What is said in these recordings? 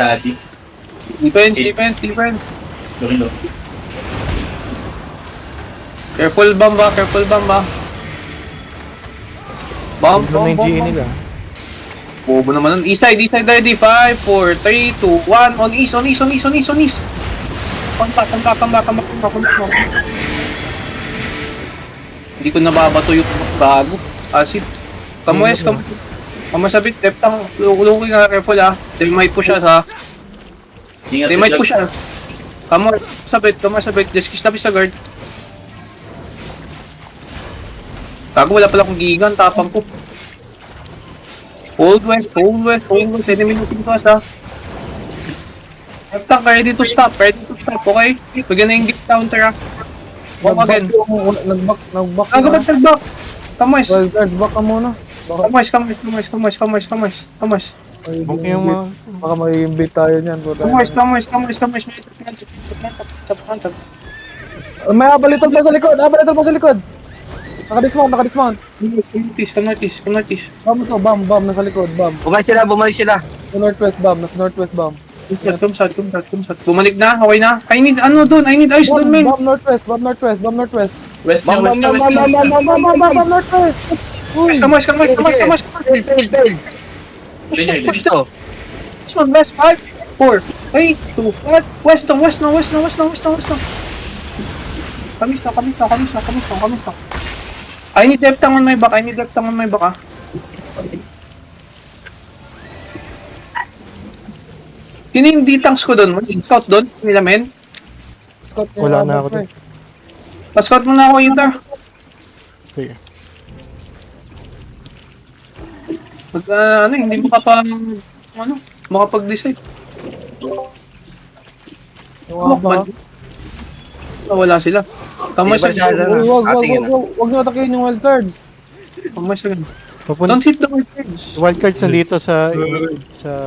Daddy. Defense, defense, defense. Looking low. Careful bomb ba, careful bomb ba. Bomb, Tignan na bomb, yung bomb, GE bomb. nila. Bobo naman nun. East side ready. 5, 4, 3, 2, 1. On east, on east, on east, on east, on east. Come back. Hindi ko nababato yung bago. Asit. Kamues, kamasabit. Left ang looking na careful ah. Demite po siya ha. Ingat Demite po siya. Kamasabit. Just tabi sa guard. Tago, wala pala akong gigan. Tapang ko. Hold west. Enemy looking to us ha. Left tank, ready to stop. Okay? Bigyan na yung gift counter ha. Walk again. Nag-back. Nagbak. Kamues. Well, guard, back ka muna. Baka, Kamues. Bukti yung mga... baka may-invite tayo niyan. Kamues. May abalitog pa sa likod. Naka-dismount. Come northeast. Bam, nasa likod, bam. Bumalik sila. Sa northwest, bam. Come south. Bumalik na, okay na. I need ice doon, men. Bam northwest. West Bam, na, west na, west na. Bam northwest. Uy, Kamues. Fail. Linya. Push to. This one, west, 5, 4, 3, 2, 1. West na. Kamis na. I need left tank on my back ah. Sino yung D-tanks ko doon? Scout doon? Nila men? Scott, Wala na ako dun. Pa-scout muna ako yung tar. Sige. Pag hindi makapag-decide. Yung aba. Wala sila. Kamay sa Wag niyo atakin yung wildcards. Kamay sa Papunta. Don't hit the wildcards. Wildcards nandito sa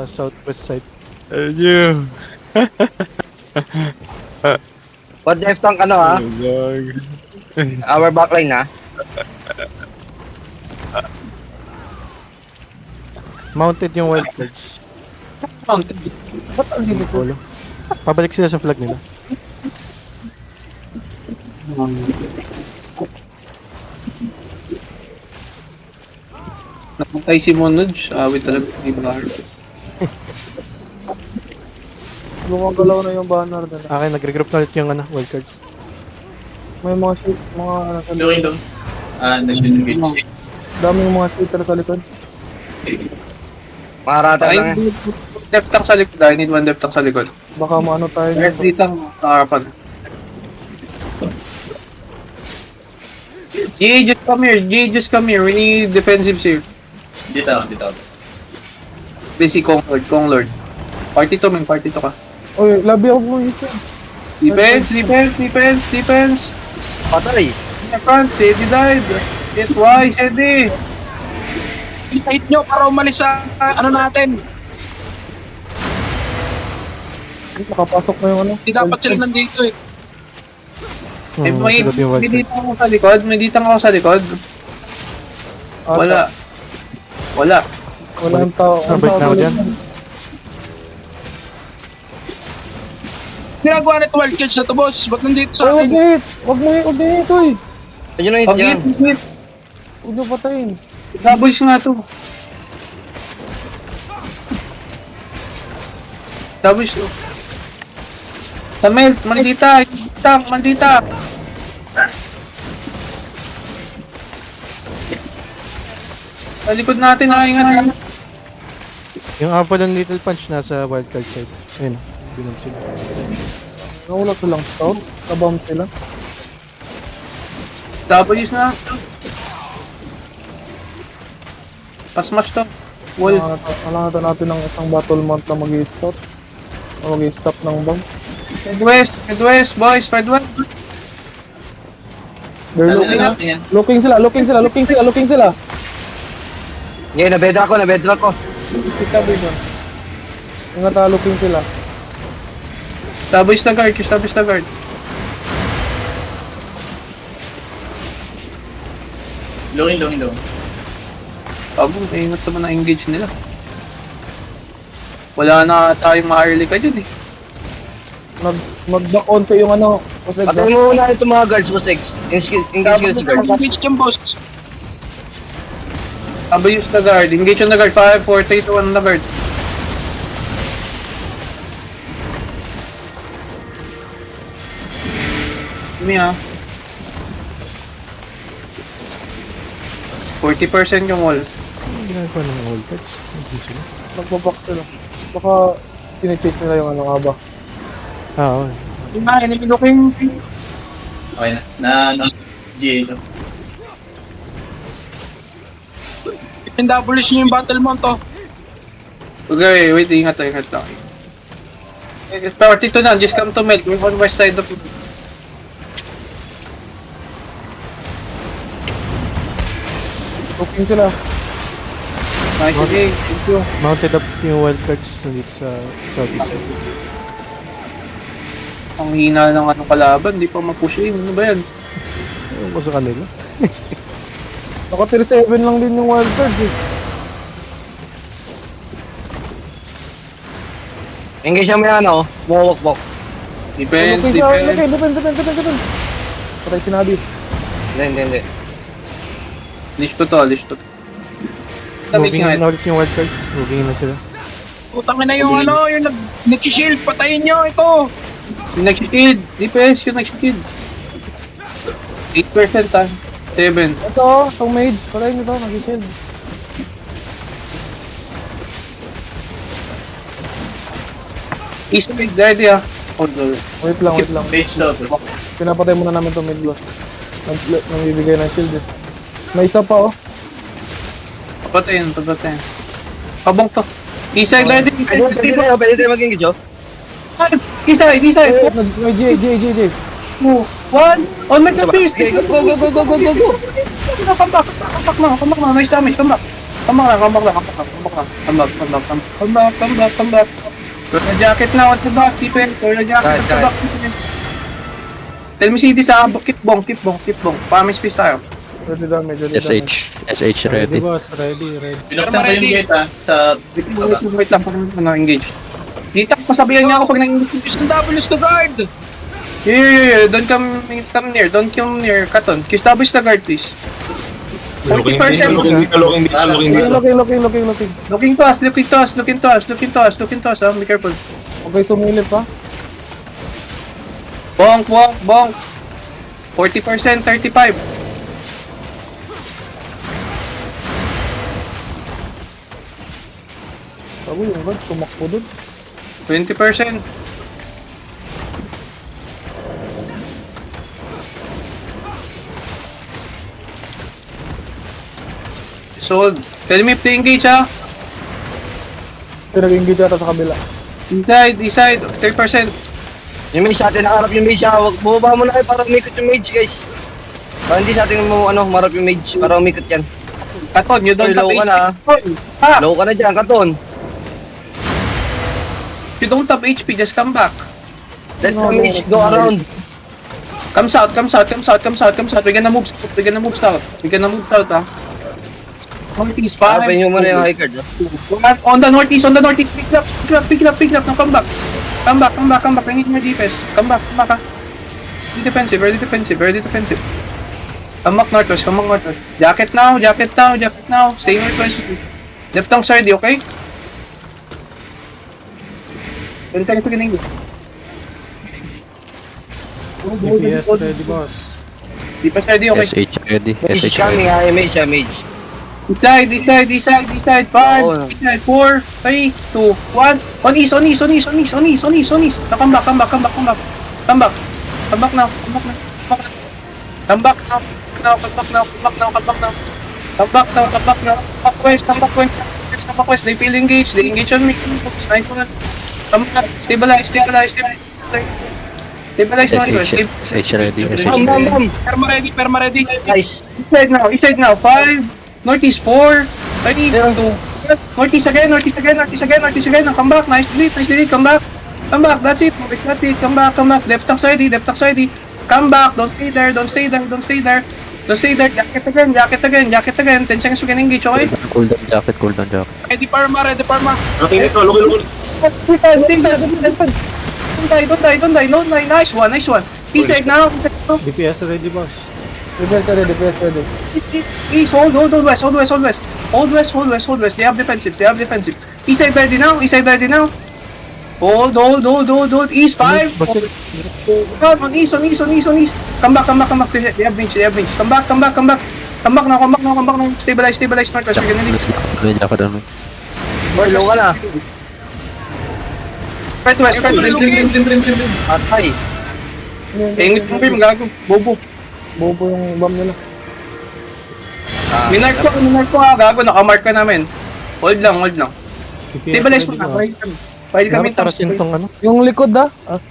southwest side. What left tank ha? Our backline ha? Mounted yung wildcards. Mounted. Ba't ang dito? Polo. Pabalik sila sa flag nila. Napuntay si Monodge. Awit talaga ni Bahar. Gumagalaw na yung banner nila. Akin, nag-regroup na ulit yung wildcards. May mga shit, mga ano sa Looking low. Nag-disengage. daming mga shooter sa likod. Maharata I lang eh. need left tank sa likod. I need one left tank sa likod. Baka maano tayo Left dyan. tank sa harapan. Jay, just come here. We need defensives here. Dito ako. This si Kong Lord. Party to ka. Uy, labi ako mo ito. Defense. Patay. In the front, Eddie died. Get wise, Eddie. I-hit nyo para umalis sa natin. Nakapasok na yung ano. Hindi dapat sila nandito eh. May Sagot yung wildcard. ditang ako sa likod. Wala. Wala yung tao. Balik na ako dyan. Ginagawa na ito wildcards na to, boss. Ba't nandito sa Uy, atin? wag mo hit, uy. Ayun na hit dyan. Huwag niyo patayin. Doubles nga to. Doubles to. Tamel, mandita. Sa likod natin, ingat. Yung Avalon Little Punch nasa wildcard side. Ayun, binom sila. Naulak ko lang scout. Kabam sila. Doubles na. Pasmash to. Wall. Malangatan natin ng isang battle mount na mag-i-stop. O mag-i-stop ng bomb. Head west, boys. Head west. They're looking sila. Ngayon, nabedra ko. Itabi doon. Ingat looking sila. Establish the guard. Looking low. Abo, ingat naman na engage nila. Wala na tayong ma-early ka dyan eh. Mag-back onto yung ano. Kasi Patay mo muna itong mga guards, boss X. Engage ko na si guard. Engage dyan, boss. Sabi use the guard. Engage on the guard. 5, 4, 3, 2, 1 on the guard. Give me 40% yung wall. Ang ginagawa ng old cards. Hindi sila. magbaback sila. Baka tinichase nila yung ano nga ba. Oo. Yung mga enemy looking. Okay na. GA to. Pindabulish nyo yung battle mount to. Okay, wait. Ingat lang. Party to na. Just come to melt. We're on west side of it. Looking sila. Nice game. Thank you. Mounted up yung wild cards nandito sa southeast side. Ang hina ng anong kalaban. Di pa ma-push in. Ano ba yan? Ewan ko sa kanila. Naka 37 lang din yung wild cards eh. Engage mo yan, oh. Mawak-wak. Defense. Depend. Patay sinabi. Hindi. Lish to. Moving na ulit yung wild cards. Moving na sila. Putang na yung ano, yung nag-shield. Patayin nyo, ito. Yung nag-shield. DPS yung nag-shield. 8% ah. 7. Ito, itong mage. Patay nito, mag-shield. East mid ready ah. Hold on. Wait lang. Page to. Pinapatay muna namin itong mid boss. Nagbibigay ng shield eh. May isa pa oh. Patayin. Habang to. East side ready. Pwede tayo mag-engage, oh. East side. May J. 2, 1. On my face. Okay, go. Come back na. Nice damage. Come back. Come back. Turn the jacket now at the back. Defense. Turn the jacket at the back. Tell me si sa keep bong. Promise peace tayo. Ready damage. SH Ready ready. boss, ready. Binuksan ko yung gate sa... Wait lang. Engage. Dito pasabihan niya ako pag nang-engage. Use ng W's to guard. Yeah. Don't come near. Katon. Kiss doubles the guard, please. 40%. Looking. Looking to us. Be careful. Okay, sumilip pa. Bonk. 40%, 35. Sabi yung guard, tumakbo dun. 20%. Sold. Tell me if they engage ha. Pinag-engage ata sa kabila. East side. 3%. Yung mage sa atin, nakaharap yung mage, ha. Bumaba mo na kayo para umikot yung mage, guys. Para hindi sa atin marap yung mage, para umikot yan. Katon, you don't Low have ka na. HP. Ha? Low ka na dyan, Katon. You don't have HP, just come back. Let the mage go around. Come south. We're gonna move south ha. Northeast, 5. Harapin nyo muna yung high card, ha. On the northeast. Pick it up. Now come back. Come back. I need my defense. Come back ha. Very defensive. Come back northwest. Jacket now. Stay northwest. Left tongue side, okay? Pwede tayo pagkaling. DPS ready boss. Defense ready, okay? SH ready. Mage SH coming, ready. ha. Mage, ha. Mage. East side, 5, east side, 4, 3, 2, 1. On east. Now come back now. Come back west. They feel engaged. They engage on me. Come back. Stabilize. SH ready. SH Bam, bam, ready. bam. Perma ready. Nice. East side now. 5, northeast 4, 3, 2, northeast again. Now come back. Nice lead. Come back. That's it. Come back. Left tongue side. Come back. Don't stay there. Jacket again. 10 seconds we can engage, okay? Cooldown jacket, cooldown jacket. Ready Parma, ready Parma. Nating ito, luki. Defense, defense, defense. Don't die. No, nice one. East side now. DPS ready, boss. Defense ready. East, hold west. Hold west. They have defensive. East side ready now. Hold. East 5. Come on, east. Come back. They have range. Come back now. Stabilize northwest. We're gonna leave. May jacket on me. Boy, low ka na. Right west. Atay. Ingit mo film, gago. Bobo. Bobo yung bomb nila. Minark ko gago. Nakamark ka namin. Hold lang. DPS Stabilize mo ready, na. boss. Pwede kami Dapat tarasin tong ano. Yung likod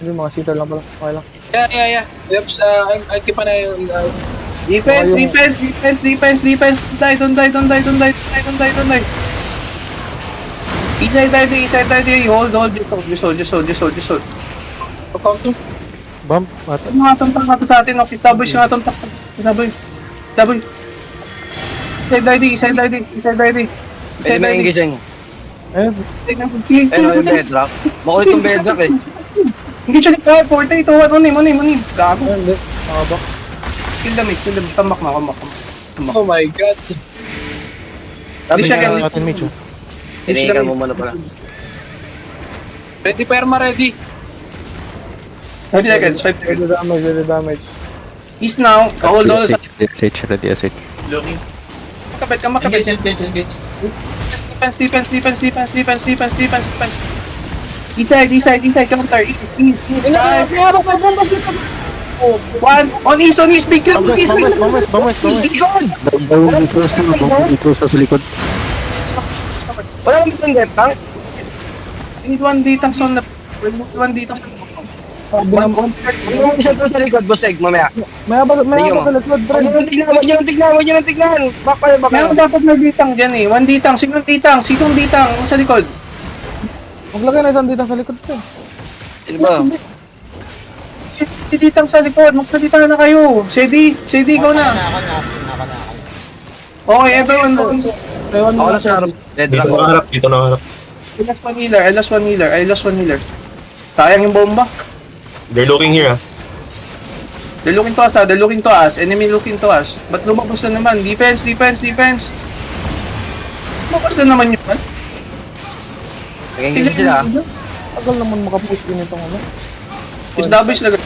hindi mga cheater lang pala. Okay lang. Yeah. Yeps, I keep an eye on Defense. Don't die. East side ready. Hold. Just hold. counter. Bump. At Mga tontak na to sa atin. Okay, taboy siya nga tontak. Taboy. East side ready. Pwede ma-engage yan. Ayun, Yung bedrock. Makulit yung bedrock eh. Hindi siya nagkaya. 40, 2, 1, gago. Hindi. Nakabak. Kill damage. Tambak na. Oh my god. Sabi siya niya, atin mage. tinihikan mo muna pala. Ready Parma, ready. 5 seconds. Ready damage. East now. Hold. SH ready, SH. Looking. Makapit. Engage. Defense. East side. Counter. East. 1. On east. Big kill. Bumwest. Close na sa likod. Wala kang bitong depth tank. I need 1 ditang son na. 1 ditang. Ano yung isa to sa likod, boss egg, mamaya. May abal sa likod. Huwag nyo nang tignan. Back kayo. Meron dapat na ditang dyan eh. 1 ditang. Sinong ditang sa likod. Maglagay na isang dito sa likod ko. Ano ba? Si ditang sa likod. Magsalita na kayo. Sedi, ikaw na. Okay, everyone. Ako na sa harap. Bedrock. Dito nakaharap. I lost one healer. Sayang yung bomba. They're looking here, They're looking to us. Enemy looking to us. Ba't lumabas na naman? Defense. Lumabas na naman yun. Nag-engage sila. Tagal naman makapush din itong ano. Establish na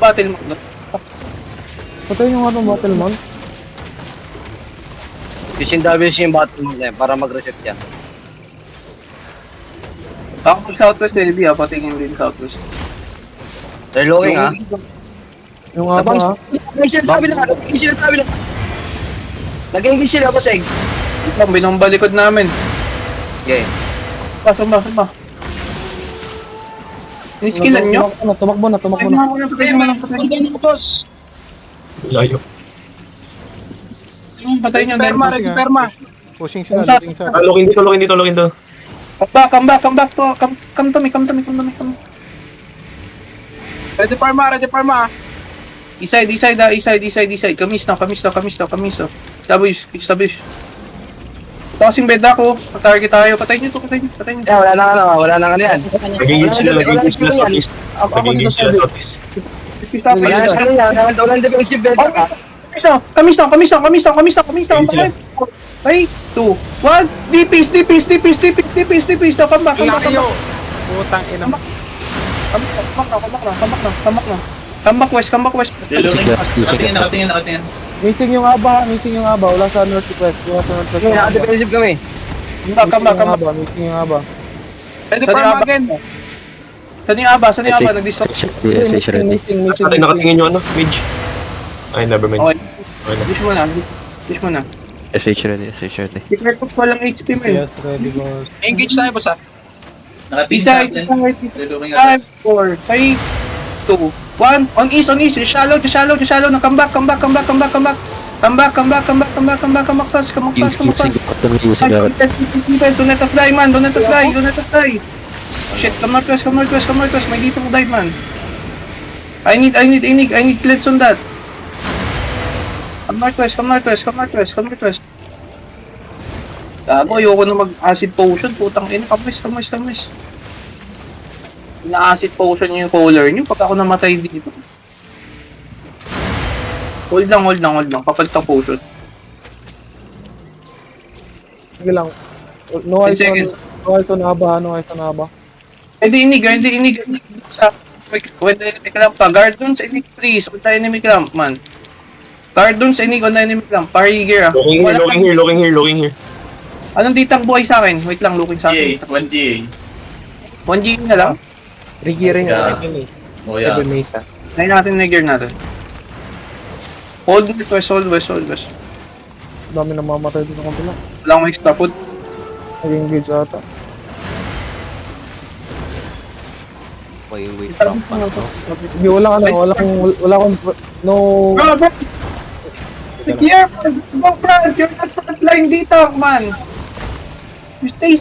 battle mode. Patayin yung atong battle mount. Fishing WC yung battle mo na yan para mag-reset yan. Ako southwest LB patingin din southwest. They're looking ha. Yung aba ha. Nag-engage sila. Nag-engage sila, boss egg. Ito, binombalikod namin. Okay. Sumba. Iniskillan nyo? Tumakbo na. Patayin mo lang. Boss. Layo. Patayin nyo. Ready Parma. Pushing sila, looking sa Looking dito. Come back to. Come to me. Ready Parma. East side. Kamis na. Establish. Tossing bed ako. Target tayo. Patayin nyo. Yeah, wala nang ano yan. Nag-engage sila southeast. Walang defensive bedrock ha. Kamis na. 3, 2, 1. DPs. Come back. Putang ina. Come back west. They're looking. Nakatingin. Missing yung aba. Wala sa northwest. Okay, naka-defensive kami. Come back. Missing yung aba. Ready Parma again. Saan yung aba? Nag-discount. SH ready. Sa atin nakatingin yung mage. Ay, never mind. Okay. Okay na. Dish mo na. SH ready. Declare ko walang HP mo eh. Yes, ready, boss. Engage tayo, boss ha. Nakatingin sa Decide. atin. They're looking at 5, 4, 3, 2, 1. On east. Just shallow. Now come back. Come back. Fast. Using jacket. Don't let us die, man. Don't let us die. Shit, come northwest. May dito ko died, man. I need cleanse on that. Come northwest, come northwest, come northwest, come northwest. Gago, ayoko na mag-acid potion. Putang ina, kamis. Na-acid potion yung caller nyo pag ako namatay dito. Hold lang. Papalit ang potion. Sige lang. No eyes 10 on, seconds. no eyes on haba. Hindi inig. When the enemy clamp ka, guard dun sa inig please. On the enemy clamp, man. Guard dun sa inig on the enemy clamp. Parry gear ah. Looking here. Anong ditang buhay sa akin? Wait lang, looking sa GA, akin. 1 GA. 1G na lang. Regearing Yeah. Oh yeah. Mesa. Ngayon natin na gear natin. Hold west. Dami na mamatay dito sa kabila. Wala akong extra food. Nag-engage ata. Hindi, wala akong, no, Bro! Here, bro, Brad! You're not frontline dito, man! You stay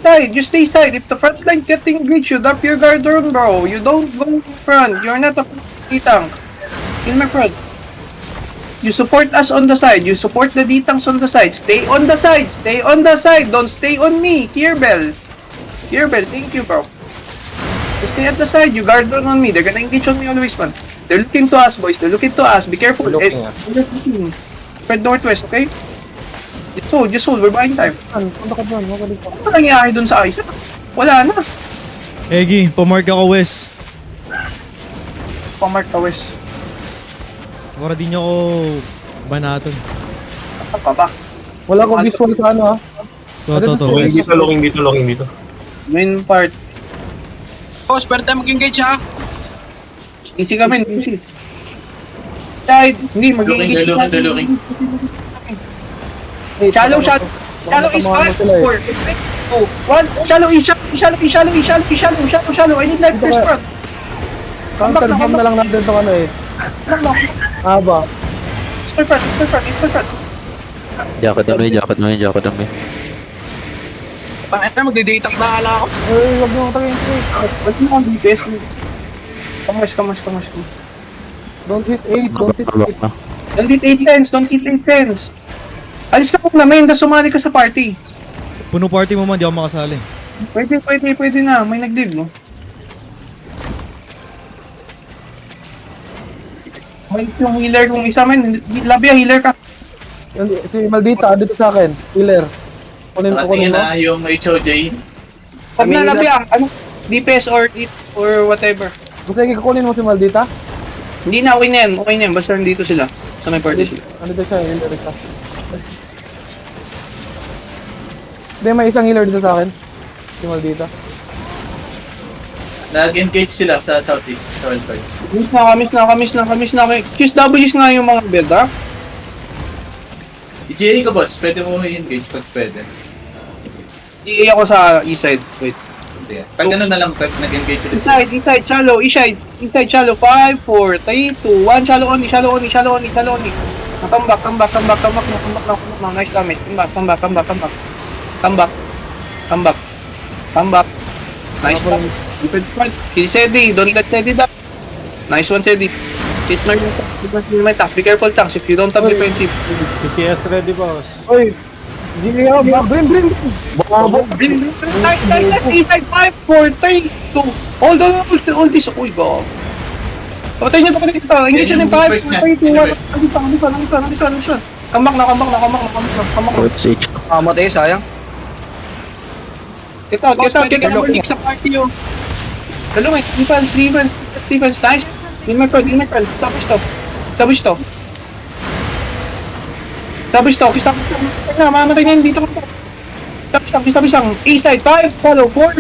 side. If the frontline getting engaged, you drop your guard down, bro. You don't go in front. You're not a D-tank. In my front. You support us on the side. You support the D-tanks on the side. Stay on the side. Don't stay on me. Kierbel, thank you, bro. You stay at the side. You guard down on me. They're gonna engage on me always, man. They're looking to us, boys. Be careful. They're looking. Spread northwest, okay? Just hold. We're buying time. Punta ka dyan, wala dito. Ano nangyari dun sa Isaac? Wala na. Egi, pumark ako west. Pamark ka, Wes. Para di nyo ako banaton. Saan ka ba? Wala akong visual sa ano ha. To west. Looking dito. Main part. Boss, pwede tayo mag-engage ha. Easy kami, easy. Side. Hindi, mag-engage. They're looking. Shallow is 5, 4, 3, 2, 1. Shallow. I need life first front. Counter bomb na lang natin itong ano eh. Haba. It's my front. Jacket na may. Pangit na, magdi-daytang na ala ako. Huwag nyo tagin please. What's mo ang DPS? Kamas. Don't hit 8, don't hit 8. Na. Don't hit 8 tens. Alis ka muna, main. Das sumali ka sa party. Puno party mo man, di ako makasali. Pwede na. May nag-div, no? May yung healer kung isa man. Labia, healer ka. Si Maldita, dito sa akin. Healer. Kunin Nakatingin mo. na yung HOJ. Pag na labia, ano? DPS or whatever. Gusto kukunin mo si Maldita? Hindi na, okay na yan. Basta nandito sila. Sa may party sila. Ano dito siya? Healer siya. Hindi, may isang healer dito sa akin. Si Maldita. Nag-engage sila sa southeast. Sa wildcards. Kamis na. Kiss W's nga yung mga build, ha? I-GA ko, boss. Pwede mo i-engage pag pwede. I ako sa east side. Wait. Sige. Pag gano'n na lang, pag nag-engage ulit. Inside, shallow. 5, 4, 3, 2, 1. Shallow only. Come back. Nice damage. Come back. Nice damage. He's steady. Don't let steady up. Nice one, steady. He's not my tanks. Be careful, tanks. If you don't have defensive. TTS ready, boss. Oy! GA, bring! Nice. East side. 5, 4, 3, 2. Hold this. Uy, go. Patay nyo. Engage nyo ng 5, 4, 3, 2, 1. This one. Come back na. Sage. Matay, sayang. Get out. Kick sa party yun. Dalawang, defense, nice. In my front. Stop. Mamatay na yun dito. Stop. East side, 5, follow, 4.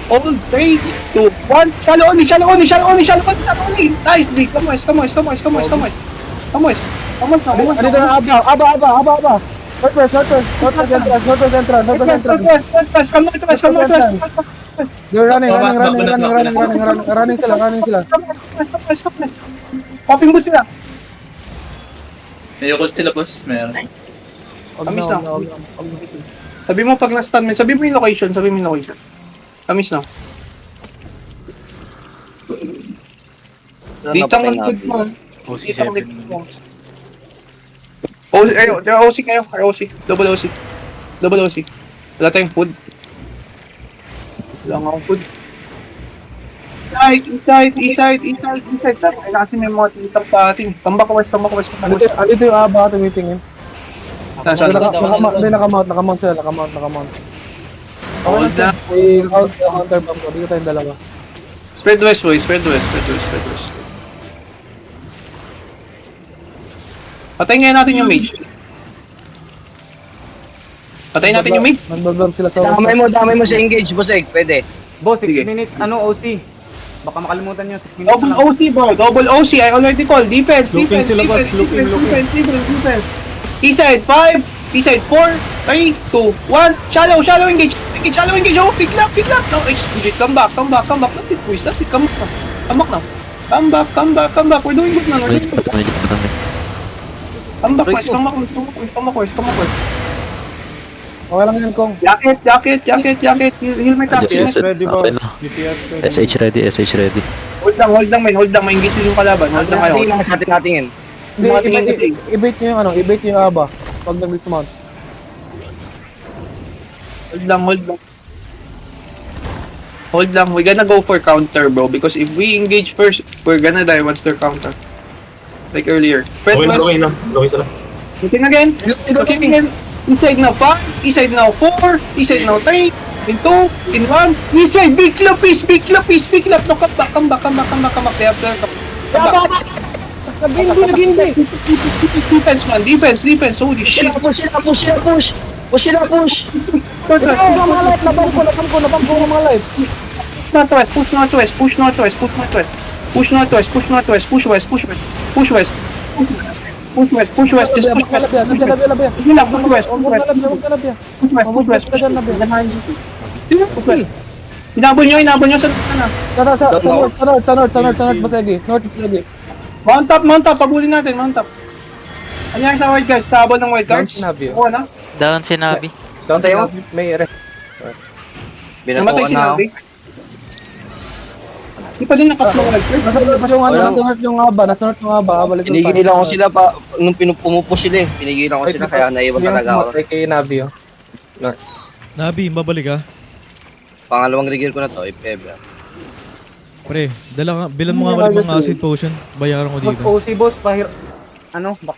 Hold, 3, 2, 1. Shallow only. Nicely. Come on. Andito na, Aba! Northwest entrance. Come northwest. They're running sila. Popping boots sila. May ukot sila, boss. Meron. Kamis na. Sabi mo pag na-stun, sabi mo yung location. Kamis na. Dito ang likod mo. Dito ang likod mo. ROC kayo. ROC. Double OC. Double OC. Wala tayong food. Wala nga akong food. East side. Kasi may mga titap sa atin. Tambak west. Andito yung aba, tumitingin. Nasaan? Nakamount sila. Hold na. Counter bomb ko, dito tayong dalawa. Spread west, boys. Spread west. Patayin nga natin yung mage. Patayin natin yung mage. Nandodorm sila sa Damay mo sa engage, boss egg, pwede. Boss, 6 Sige. minutes, OC. Baka makalimutan nyo, 6 minutes Double na lang. OC, bro. Double OC. I already called. Defense. Looking sila, boss. Looking. East side 5. East side 4. 3, 2, 1. Shallow engage. Oh, pick up. No, come back. That's it, boys. Come back now. Come back. We're doing good now. May jacket na may. Come back, boys. Okay lang yan, Kong. Jacket. Heal my cap. Adjust, Ready, okay boss. na. DPS ready. SH ready. Hold lang, man. Engage yung kalaban. Hold lang kayo. Natingin lang sa atin natingin. Hindi, i-bait nyo yung i-bait nyo yung aba. Pag nag-dismount. Hold lang. We're gonna go for counter, bro. Because if we engage first, we're gonna die once they're counter. Like earlier. Spread Okay west. na. Okay sila. Looking again. East side now 5. East side now 4. East side now 3. In 2. In 1. East side. Big club. No, come back. They have to come back. Nag-hindi. Defense, man. Defense. Holy shit. Push sila. Nabang ko ng mga life. Push northwest. Push west. Just push west. Labi. Yun lang, push west. Huwag Push west. Labi. Inabon nyo sa ano. Sa north, Basegi. North, Basegi. Mount up. Pabulin natin, mount up. Ano yan sa wild cards? Tabon ng wild cards? Oo na. Down si Nabi. Down Tayo? May rest. Namatay Binatukan si na ako. Nabi. Di pa din nakatlong wild cards. Nasa north yung aba. Balik Pinigilan ko sila pa, nung pumupush sila eh. Pinigilan ko sila kaya naiwan talaga ako. Kay Navi, oh. Nabi, babalik ka. Pangalawang rigger ko na to, if ever. Pre, bilan mo nga balik mga acid potion. Bayaran ko Boss, dito. OC, boss,